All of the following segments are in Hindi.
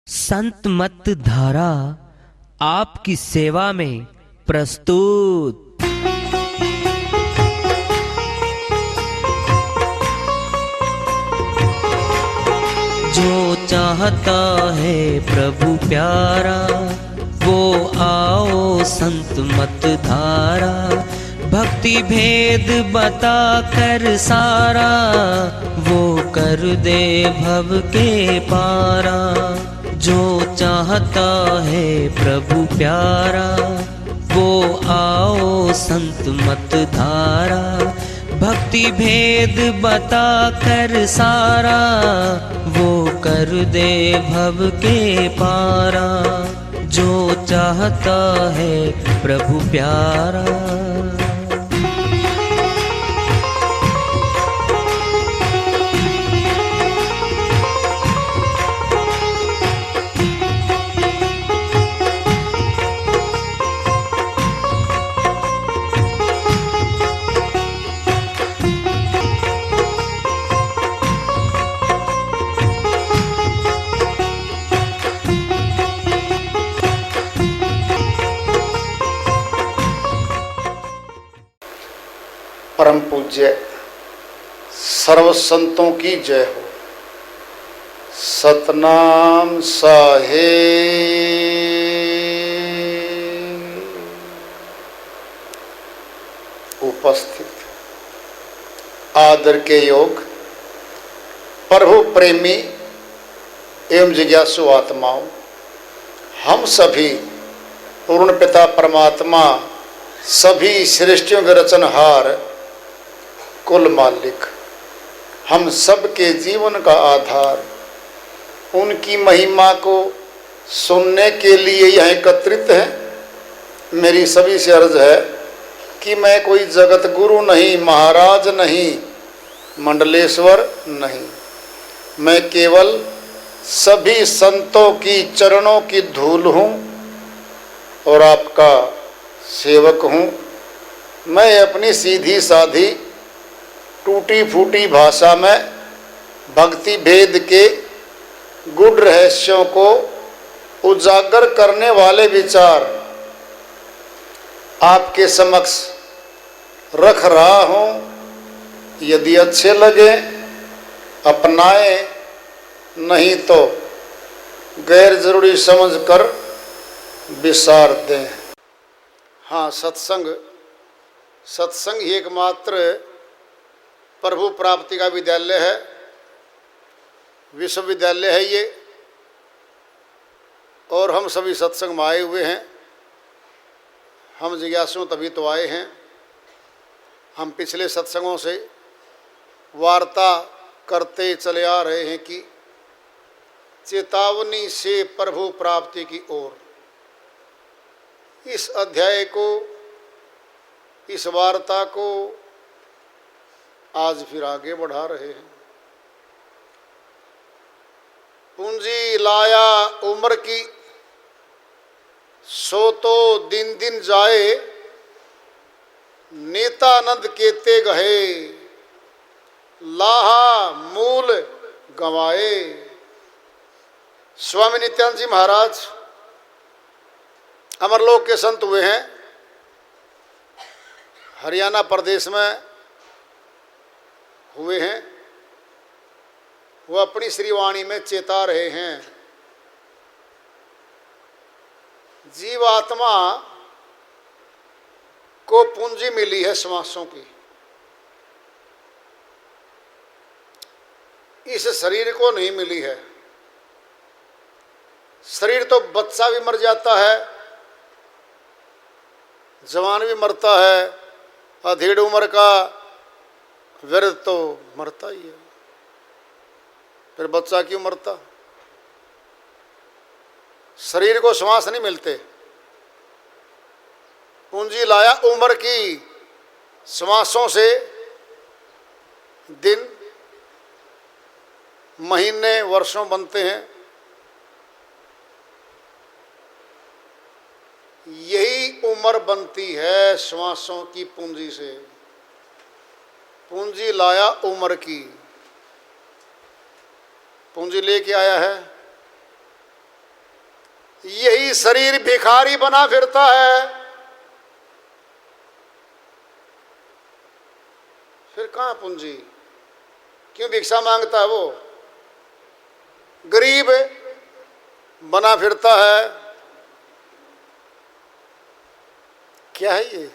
संत मत धारा आपकी सेवा में प्रस्तुत। जो चाहता है प्रभु प्यारा, वो आओ संत मत धारा। भक्ति भेद बता कर सारा, वो कर दे भव के पारा। जो चाहता है प्रभु प्यारा, वो आओ संत मत धारा। भक्ति भेद बता कर सारा, वो कर दे भव के पारा। जो चाहता है प्रभु प्यारा। परम पूज्य सर्व संतों की जय हो। सतनाम साहेब। उपस्थित आदर के योग प्रभु प्रेमी एवं जिज्ञासु आत्माओं, हम सभी पूर्ण पिता परमात्मा, सभी सृष्टियों के रचनहार, कुल मालिक, हम सब के जीवन का आधार, उनकी महिमा को सुनने के लिए यहाँ एकत्रित हैं। मेरी सभी से अर्ज है कि मैं कोई जगत गुरु नहीं, महाराज नहीं, मंडलेश्वर नहीं, मैं केवल सभी संतों की चरणों की धूल हूँ और आपका सेवक हूँ। मैं अपनी सीधी साधी टूटी फूटी भाषा में भक्ति भेद के गूढ़ रहस्यों को उजागर करने वाले विचार आपके समक्ष रख रहा हूँ। यदि अच्छे लगे अपनाएं, नहीं तो गैर जरूरी समझकर विसार दें। हाँ, सत्संग ही एकमात्र प्रभु प्राप्ति का विद्यालय है, विश्वविद्यालय है ये। और हम सभी सत्संग में आए हुए हैं। हम जिज्ञासु तभी तो आए हैं। हम पिछले सत्संगों से वार्ता करते चले आ रहे हैं कि चेतावनी से प्रभु प्राप्ति की ओर। इस अध्याय को, इस वार्ता को आज फिर आगे बढ़ा रहे हैं। पूंजी लाया उम्र की, सो तो दिन दिन जाए। नेतानंद केते गहे, लाहा मूल गंवाए। स्वामी नित्यानंद जी महाराज अमरलोक के संत हुए हैं। हरियाणा प्रदेश में हुए हैं। वो अपनी श्रीवाणी में चेता रहे हैं, जीवात्मा को पूंजी मिली है श्वासों की। इस शरीर को नहीं मिली है। शरीर तो बच्चा भी मर जाता है, जवान भी मरता है, अधेड़ उम्र का वृद्ध तो मरता ही है। फिर बच्चा क्यों मरता? शरीर को श्वास नहीं मिलते। पूंजी लाया उम्र की, श्वासों से दिन, महीने, वर्षों बनते हैं। यही उम्र बनती है श्वासों की पूंजी से। पूंजी लाया उम्र की, पूंजी लेके आया है, यही शरीर भिखारी बना फिरता है। फिर कहाँ पूंजी? क्यों भिक्षा मांगता है? वो गरीब बना फिरता है। क्या है ये?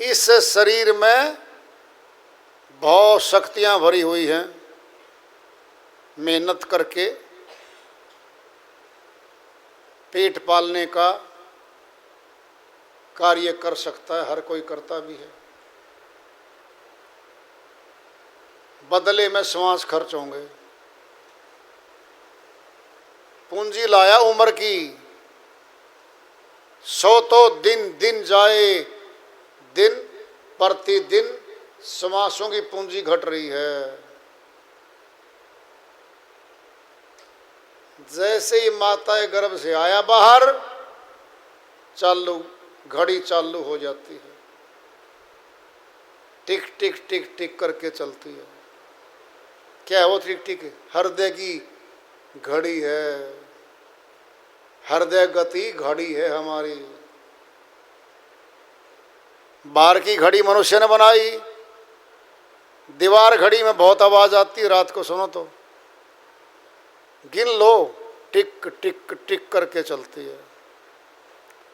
इस शरीर में बहुत शक्तियां भरी हुई हैं। मेहनत करके पेट पालने का कार्य कर सकता है, हर कोई करता भी है। बदले में श्वास खर्च होंगे। पूंजी लाया उम्र की, सो तो दिन दिन जाए, दिन प्रतिदिन श्वासों की पूंजी घट रही है। जैसे ही माता के गर्भ से आया बाहर, चालू घड़ी चालू हो जाती है। टिक टिक टिक टिक करके चलती है। क्या है वो टिक टिक? हृदय की घड़ी है। हृदय गति घड़ी है हमारी। बाहर की घड़ी मनुष्य ने बनाई। दीवार घड़ी में बहुत आवाज आती है, रात को सुनो तो गिन लो, टिक टिक टिक करके चलती है।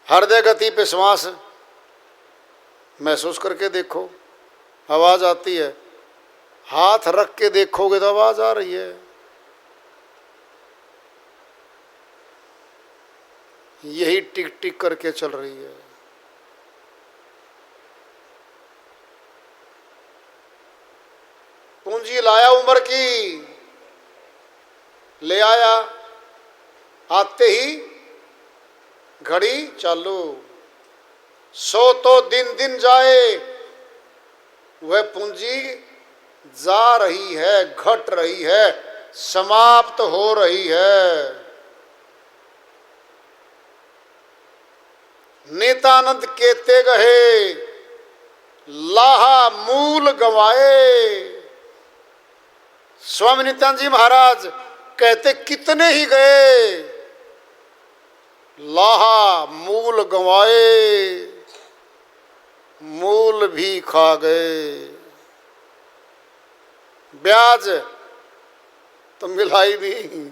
हृदय गति पे श्वास महसूस करके देखो, आवाज आती है। हाथ रख के देखोगे तो आवाज आ रही है। यही टिक टिक करके चल रही है। पूंजी लाया उम्र की, ले आया, आते ही घड़ी चालू। सो तो दिन दिन जाए, वह पूंजी जा रही है, घट रही है, समाप्त हो रही है। नित्यानंद कहते गए, लाहा मूल गवाए। स्वामी नित्यानंद जी महाराज कहते कितने ही गए, लाहा मूल गंवाए, मूल भी खा गए। ब्याज तो मिला ही नहीं।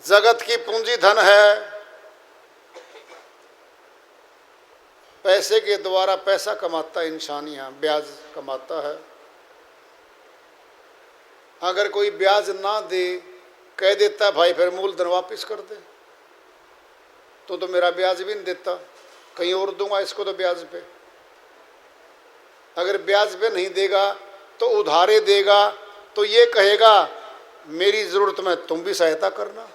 जगत की पूंजी धन है। पैसे के द्वारा पैसा कमाता है इंसान, यहाँ ब्याज कमाता है। अगर कोई ब्याज ना दे, कह देता है भाई फिर मूलधन वापस कर दे, तो मेरा ब्याज भी नहीं देता, कहीं और दूंगा इसको तो ब्याज पे। अगर ब्याज पे नहीं देगा तो उधारे देगा, तो ये कहेगा मेरी जरूरत में तुम भी सहायता करना।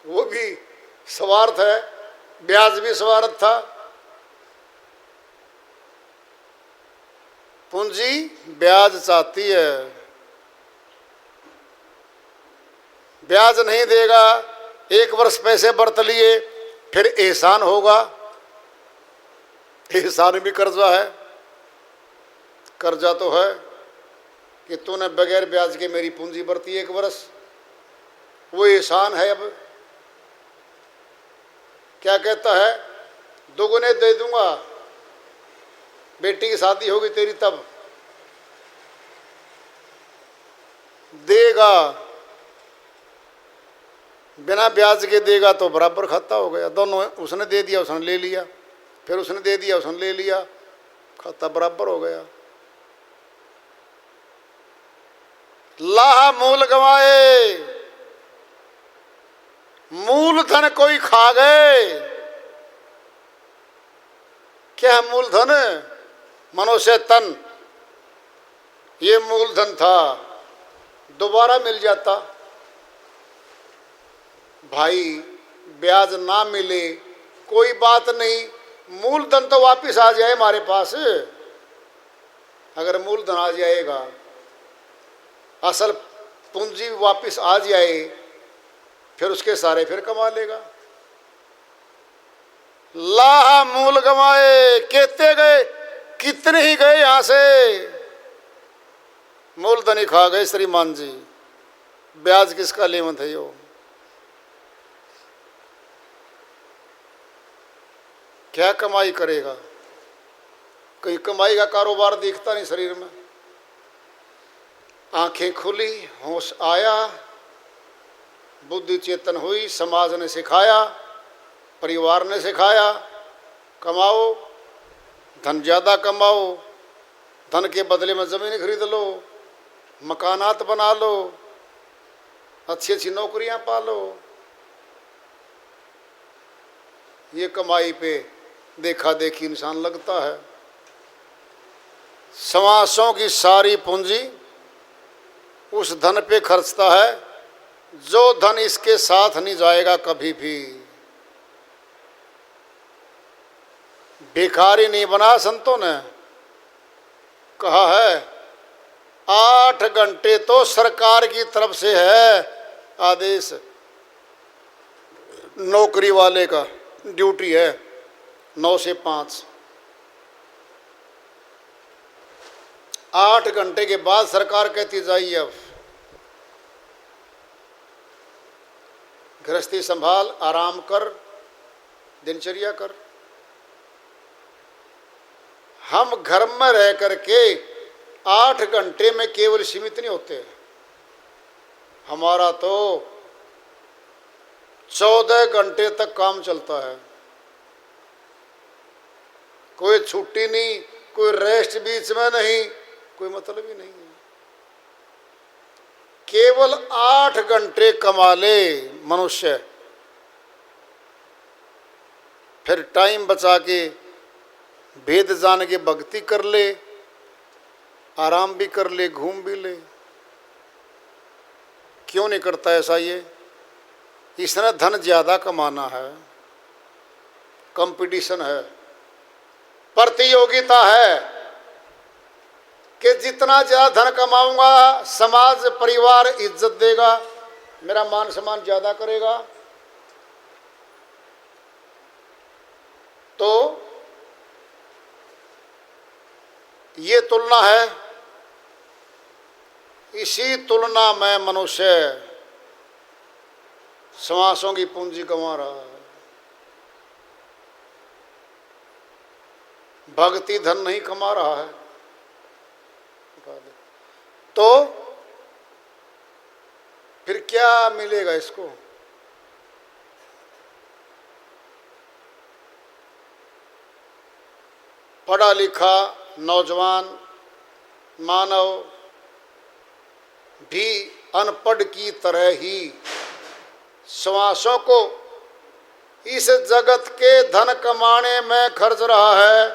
वो भी स्वार्थ है, ब्याज भी स्वार्थ था। पूंजी ब्याज चाहती है, ब्याज नहीं देगा। एक वर्ष पैसे बरत लिए, फिर एहसान होगा। एहसान भी कर्जा है। कर्जा तो है कि तूने बगैर ब्याज के मेरी पूंजी बरती एक वर्ष, वो एहसान है। अब क्या कहता है, दोगुने दे दूंगा, बेटी की शादी होगी तेरी तब देगा। बिना ब्याज के देगा तो बराबर खाता हो गया। दोनों, उसने दे दिया उसने ले लिया, फिर उसने दे दिया उसने ले लिया, खाता बराबर हो गया। लाह मूल गंवाए, मूलधन कोई खा गए। क्या है मूलधन? मनुष्य तन, ये मूलधन था, दोबारा मिल जाता। भाई ब्याज ना मिले कोई बात नहीं, मूलधन तो वापस आ जाए हमारे पास। अगर मूलधन आ जाएगा, असल पूंजी वापस आ जाए, फिर उसके सारे फिर कमा लेगा। लाह मूल गंवाए, कहते गए कितने ही गए यहां से, मूलधन ही खा गए श्रीमान जी, ब्याज किसका लेवन थे यो। क्या कमाई करेगा, कहीं कमाई का कारोबार दिखता नहीं शरीर में। आंखें खुली, होश आया, बुद्धि चेतन हुई, समाज ने सिखाया, परिवार ने सिखाया, कमाओ, धन ज़्यादा कमाओ, धन के बदले में ज़मीन खरीद लो, मकानात बना लो, अच्छी अच्छी नौकरियां पालो। ये कमाई पे देखा देखी इंसान लगता है। समासों की सारी पूंजी उस धन पे खर्चता है जो धन इसके साथ नहीं जाएगा कभी भी। भिखारी नहीं बना संतों ने, कहा है 8 घंटे तो सरकार की तरफ से है आदेश, नौकरी वाले का ड्यूटी है 9 से 5। 8 घंटे के बाद सरकार कहती जाइए अब गृहस्थी संभाल, आराम कर, दिनचर्या कर। हम घर में रह करके 8 घंटे में केवल सीमित नहीं होते, हमारा तो 14 घंटे तक काम चलता है। कोई छुट्टी नहीं, कोई रेस्ट बीच में नहीं, कोई मतलब ही नहीं है। केवल 8 घंटे कमा ले मनुष्य, फिर टाइम बचा के वेद जान के भक्ति कर ले, आराम भी कर ले, घूम भी ले। क्यों नहीं करता ऐसा ये? इसने धन ज़्यादा कमाना है, कंपटीशन है, प्रतियोगिता है कि जितना ज़्यादा धन कमाऊंगा समाज परिवार इज्जत देगा, मेरा मान सम्मान ज़्यादा करेगा। तो ये तुलना है, इसी तुलना में मनुष्य समासों की पूंजी कमा रहा है। भक्ति धन नहीं कमा रहा है। तो फिर क्या मिलेगा इसको? पढ़ा लिखा नौजवान मानव भी अनपढ़ की तरह ही श्वासों को इस जगत के धन कमाने में खर्च रहा है।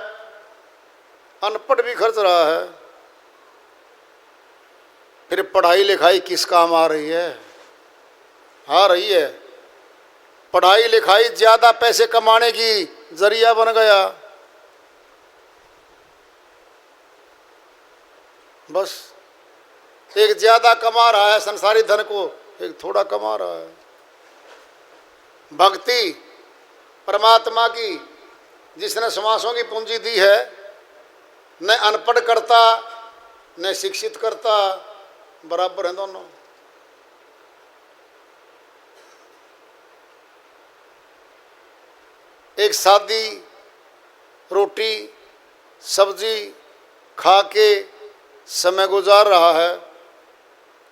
अनपढ़ भी खर्च रहा है। फिर पढ़ाई लिखाई किस काम आ रही है? आ रही है। पढ़ाई लिखाई ज़्यादा पैसे कमाने की जरिया बन गया। बस एक ज़्यादा कमा रहा है संसारी धन को, एक थोड़ा कमा रहा है। भक्ति परमात्मा की जिसने समासों की पूंजी दी है, न अनपढ़ करता न शिक्षित करता, बराबर हैं दोनों। एक सादी रोटी सब्जी खा के समय गुजार रहा है,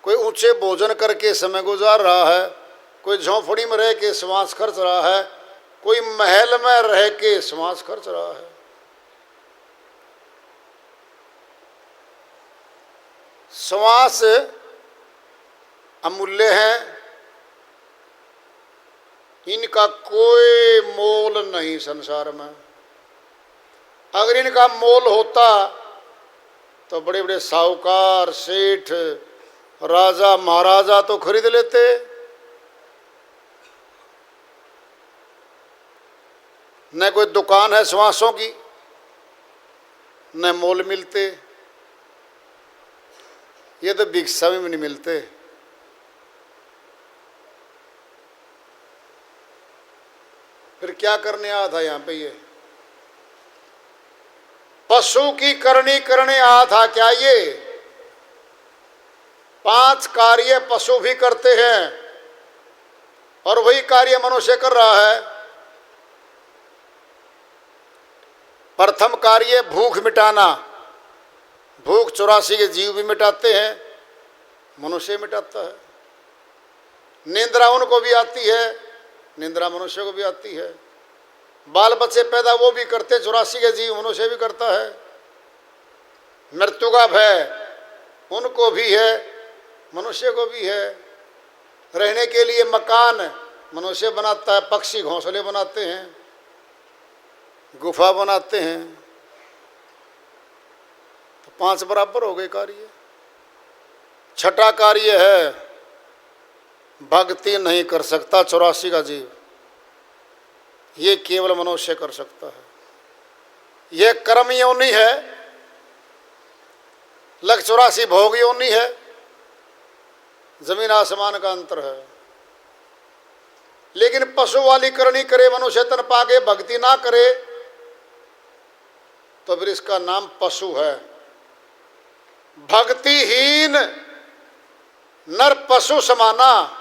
कोई ऊंचे भोजन करके समय गुजार रहा है, कोई झोंपड़ी में रह के श्वास खर्च रहा है, कोई महल में रह के श्वास खर्च रहा है। श्वास अमूल्य है, इनका कोई मोल नहीं संसार में। अगर इनका मोल होता तो बड़े बड़े साहूकार सेठ राजा महाराजा तो खरीद लेते। न कोई दुकान है श्वासों की, न मोल मिलते। ये तो भिक्षा में भी नहीं मिलते। फिर क्या करने आया था यहाँ पे? ये पशु की करनी करने आया था क्या? ये 5 कार्य पशु भी करते हैं और वही कार्य मनुष्य कर रहा है। प्रथम कार्य भूख मिटाना। भूख 84 के जीव भी मिटाते हैं, मनुष्य मिटाता है। निंद्रा उनको भी आती है, निंद्रा मनुष्य को भी आती है। बाल बच्चे पैदा वो भी करते, 84 के जीव, मनुष्य भी करता है। मृत्यु का भय उनको भी है, मनुष्य को भी है। रहने के लिए मकान मनुष्य बनाता है, पक्षी घोंसले बनाते हैं, गुफा बनाते हैं। तो 5 बराबर हो गए कार्य। छठा कार्य है भक्ति नहीं कर सकता 84 का जीव, ये केवल मनुष्य कर सकता है। यह कर्म योनि है, लग 84 भोग योनि है, जमीन आसमान का अंतर है। लेकिन पशु वाली करनी करे, मनुष्य तन पाके भक्ति ना करे, तो फिर इसका नाम पशु है। भक्तिहीन नर पशु समाना।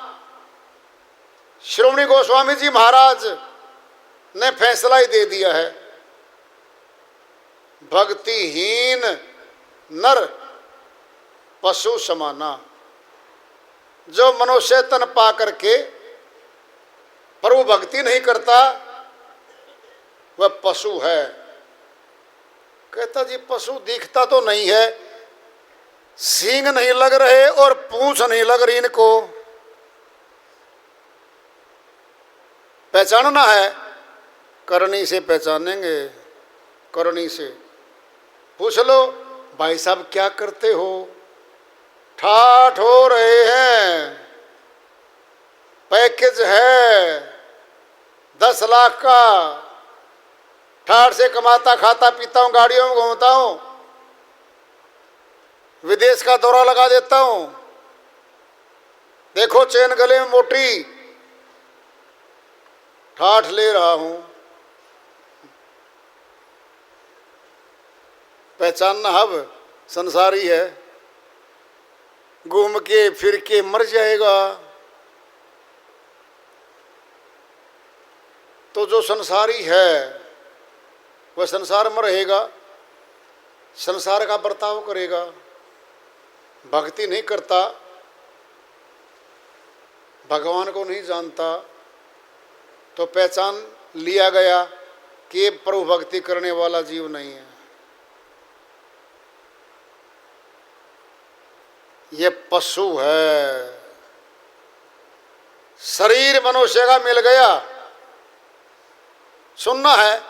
श्रोमणी गोस्वामी जी महाराज ने फैसला ही दे दिया है, भक्तिहीन नर पशु समाना। जो मनुष्य तन पा करके प्रभु भक्ति नहीं करता वह पशु है। कहता जी पशु दिखता तो नहीं है, सींग नहीं लग रहे और पूंछ नहीं लग रही, इनको पहचानना है। करनी से पहचानेंगे, करनी से। पूछ लो भाई साहब क्या करते हो, ठाठ हो रहे हैं, पैकेज है 10 लाख का, ठाठ से कमाता खाता पीता हूं, गाड़ियों में घूमता हूं, विदेश का दौरा लगा देता हूं, देखो चेन गले में मोटी, ठाठ ले रहा हूं। पहचानना अब संसारी है, घूम के फिर के मर जाएगा। तो जो संसारी है वह संसार में रहेगा, संसार का बर्ताव करेगा, भक्ति नहीं करता, भगवान को नहीं जानता, तो पहचान लिया गया कि प्रभु भक्ति करने वाला जीव नहीं है। ये पशु है। शरीर मनुष्य का मिल गया। सुनना है,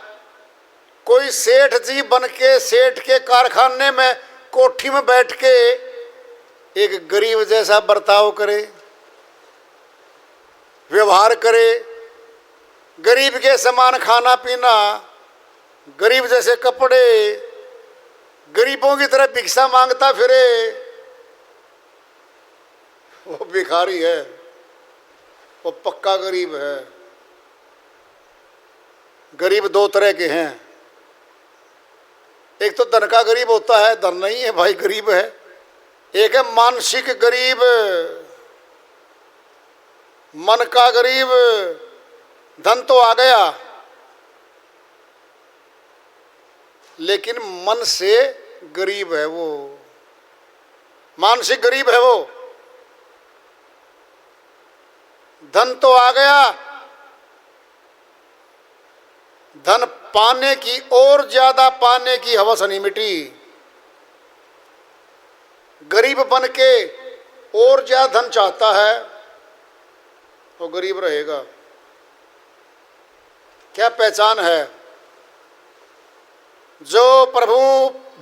कोई सेठ जी बन के सेठ के कारखाने में कोठी में बैठ के एक गरीब जैसा बर्ताव करे, व्यवहार करे, गरीब के समान खाना पीना, गरीब जैसे कपड़े, गरीबों की तरह भिक्षा मांगता फिरे, वो भिखारी है, वो पक्का गरीब है। गरीब 2 तरह के हैं। एक तो धन का गरीब होता है, धन नहीं है भाई गरीब है। एक है मानसिक गरीब, मन का गरीब। धन तो आ गया लेकिन मन से गरीब है वो, मानसिक गरीब है वो। धन तो आ गया, धन पाने की और ज्यादा पाने की हवस नहीं मिटी, गरीब बन के और ज्यादा धन चाहता है तो गरीब रहेगा। क्या पहचान है? जो प्रभु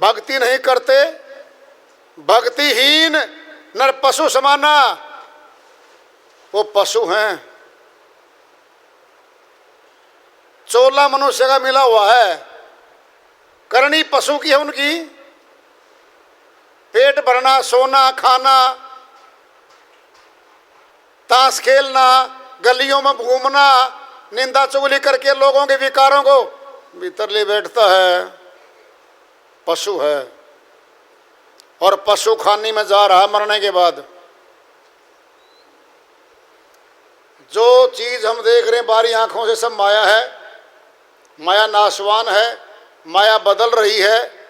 भक्ति नहीं करते, भक्तिहीन नर पशु समाना, वो पशु हैं। चोला मनुष्य का मिला हुआ है, करनी पशु की है उनकी। पेट भरना, सोना, खाना, ताश खेलना, गलियों में घूमना, निंदा चुगली करके लोगों के विकारों को भीतर ले बैठता है, पशु है। और पशु खानी में जा रहा मरने के बाद। जो चीज हम देख रहे हैं बाहरी आंखों से सब माया है, माया नाशवान है, माया बदल रही है,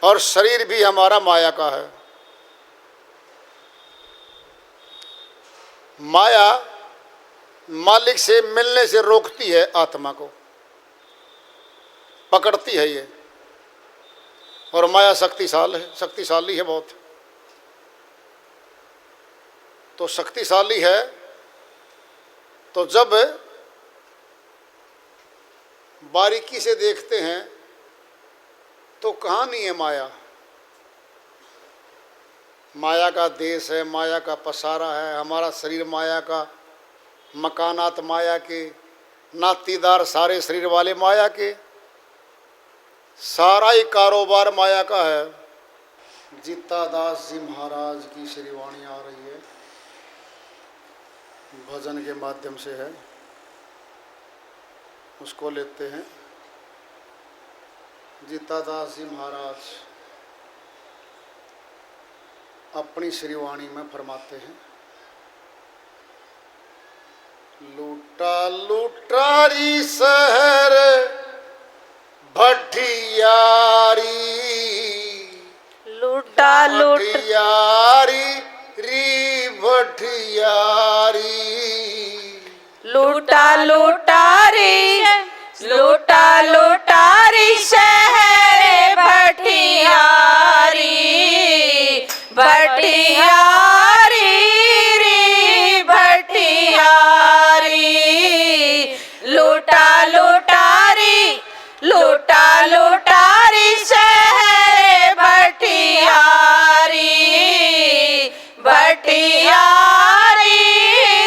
और शरीर भी हमारा माया का है। माया मालिक से मिलने से रोकती है, आत्मा को पकड़ती है ये, और माया शक्तिशाली है बहुत। तो शक्तिशाली है, तो जब बारीकी से देखते हैं तो कहाँ नहीं है माया। माया का देश है, माया का पसारा है, हमारा शरीर माया का, मकानात माया के, नातीदार सारे शरीर वाले माया के, सारा ही कारोबार माया का है। जीता दास जी महाराज की श्री वाणी आ रही है, भजन के माध्यम से है, उसको लेते हैं। जीता दास जी महाराज अपनी श्री वाणी में फरमाते हैं, लूटा लूटारी शहर भटियारी, लूटा भटियारी री भटियारी, लूटा लूटारी, लूटा लूटारी शहर भटियारी, भटियारी री भटियारी, लूटा लूटारी, लूटा लूटारी शहर भटियारी, भटियारी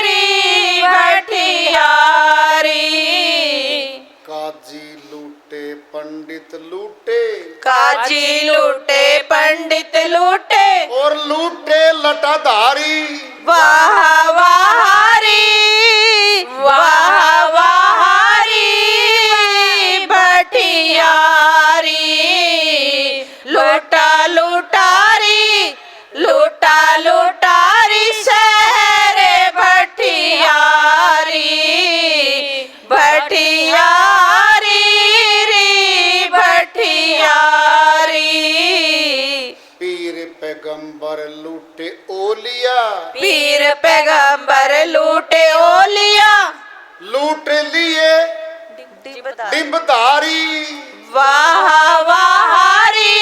री भटियारी। काजी लूटे पंडित लूटे, काजी लूटे पंडित लूटे, और लूटे लटाधारी, वाह वाहारी, वाह वाहारी भटियारी, लूटा लूटारी, लूटा लूटारी शहर भटियारी, भटियारी री भटियारी, पीर पैगंबर लूटे ओलिया, पीर पैगंबर लूटे ओलिया, लूट लिए डिम्बधारी, वाह वाहारी,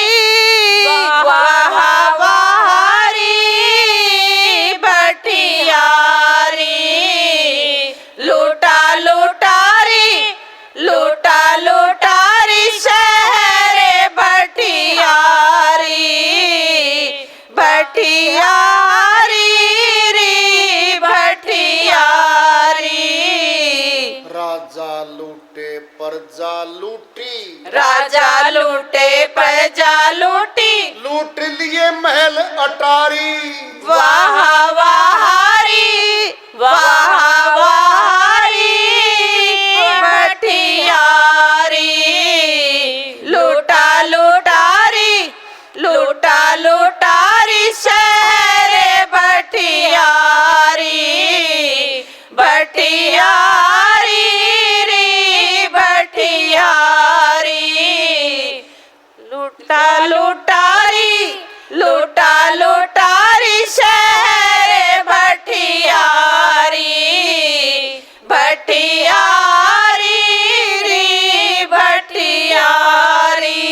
वाह वाहारी भटियारी, लूटा लूटारी, लूटा लूटारी शहर भटियारी, भटियारी री भटियारी, राजा लूटे प्रजा लूटी, राजा लूटे प्रजा लूटी, लूट लिए महल अटारी, वाह वाहारी, वाह वाहारी भटियारी, लूटा लूटारी, लूटा लूटारी शहर भटियारी, भटियारी री भटियारी, लूटा लूटारी, लूटा लूटारी शहर भटियारी, भटियारी री भटियारी,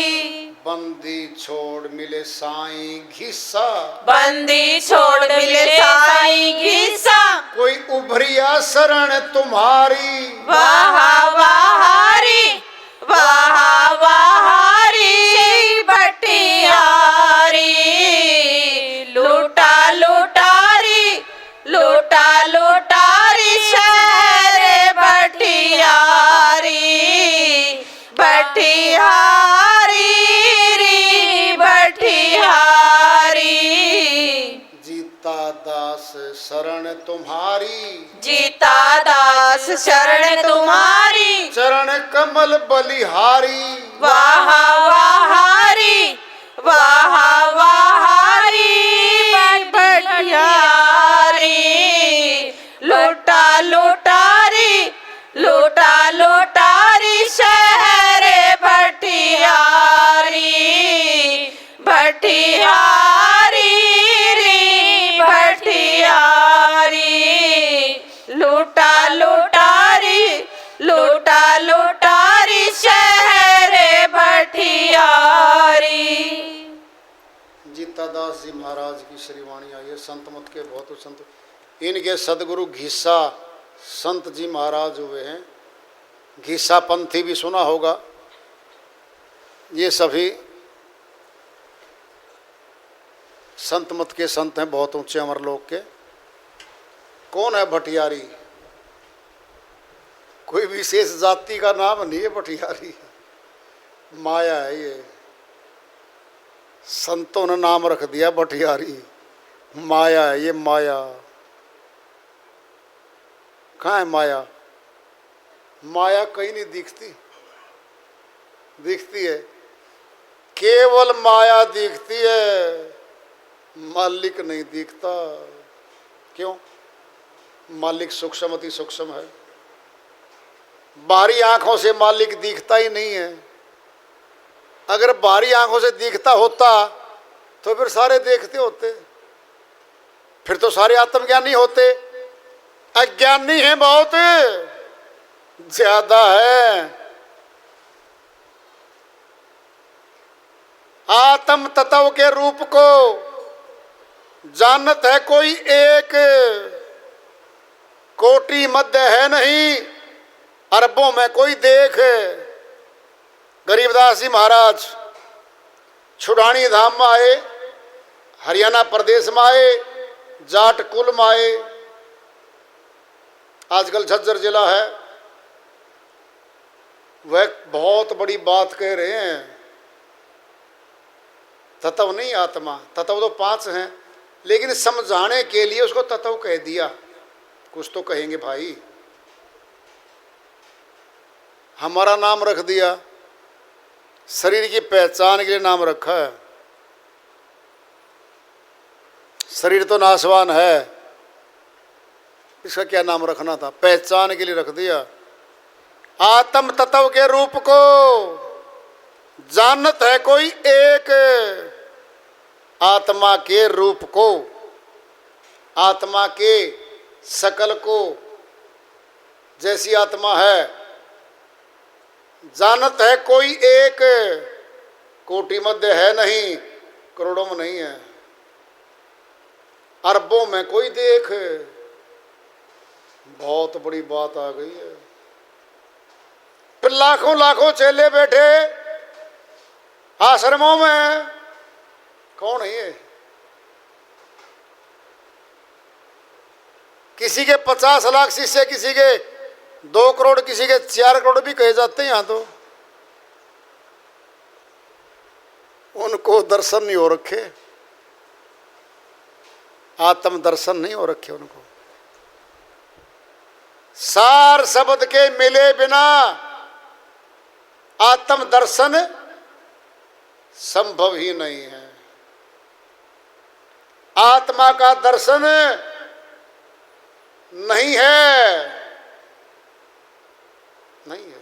बंदी छोड़ मिले साईं घिसा, बंदी छोड़ मिले साईं घिसा, कोई उभरिया शरण तुम्हारी, वाह वाहारी, वाह वाहारी भटियारी, लूटा लूटारी, लूटा लूटारी शहर भटियारी, भटियारी री भटियारी, जीता दास शरण तुम्हारी, जीता दास शरण तुम्हारी, चरण कमल बलिहारी, वाह वाहारी, वाह वाहारी भटियारी, लूटा की श्री वाणी आई है। संत मत के बहुत संत, इनके सदगुरु घीसा संत जी महाराज हुए हैं। घीसा पंथी भी सुना होगा। ये सभी संत मत के संत हैं, बहुत ऊंचे अमर लोक के। कौन है भटियारी? कोई विशेष जाति का नाम नहीं है भटियारी, माया है ये। संतों ने नाम रख दिया भटियारी, माया है ये, माया। कहाँ है माया? माया कहीं नहीं दिखती, दिखती है केवल माया दिखती है, मालिक नहीं दिखता। क्यों? मालिक सूक्ष्म अति सूक्ष्म है। बाहरी आंखों से मालिक दिखता ही नहीं है। अगर बाहरी आंखों से दिखता होता तो फिर सारे देखते होते, फिर तो सारे आत्मज्ञानी होते। अज्ञानी है बहुत ज्यादा है। आत्म तत्व के रूप को जानत है कोई एक, कोटि मध्य है नहीं, अरबों में कोई देख। गरीबदास जी महाराज छुड़ानी धाम में आए, हरियाणा प्रदेश में आए, जाट कुल में आए। आजकल झज्जर जिला है, वह बहुत बड़ी बात कह रहे हैं। तत्व नहीं आत्मा, तत्व तो 5 हैं, लेकिन समझाने के लिए उसको तत्व कह दिया। कुछ तो कहेंगे भाई, हमारा नाम रख दिया, शरीर की पहचान के लिए नाम रखा है। शरीर तो नाशवान है, इसका क्या नाम रखना था? पहचान के लिए रख दिया। आत्म तत्व के रूप को जानत है कोई एक, आत्मा के रूप को, आत्मा के सकल को, जैसी आत्मा है जानत है कोई एक, कोटि मध्य है नहीं, करोड़ों में नहीं है, अरबों में कोई देख। बहुत बड़ी बात आ गई है। फिर लाखों लाखों चेले बैठे आश्रमों में, कौन है ये? किसी के 50 लाख शिष्य, किसी के 2 करोड़, किसी के 4 करोड़ भी कहे जाते हैं। यहाँ तो उनको दर्शन नहीं हो रखे, आत्म दर्शन नहीं हो रखे उनको। सार शब्द के मिले बिना आत्म दर्शन संभव ही नहीं है। आत्मा का दर्शन नहीं है, नहीं है।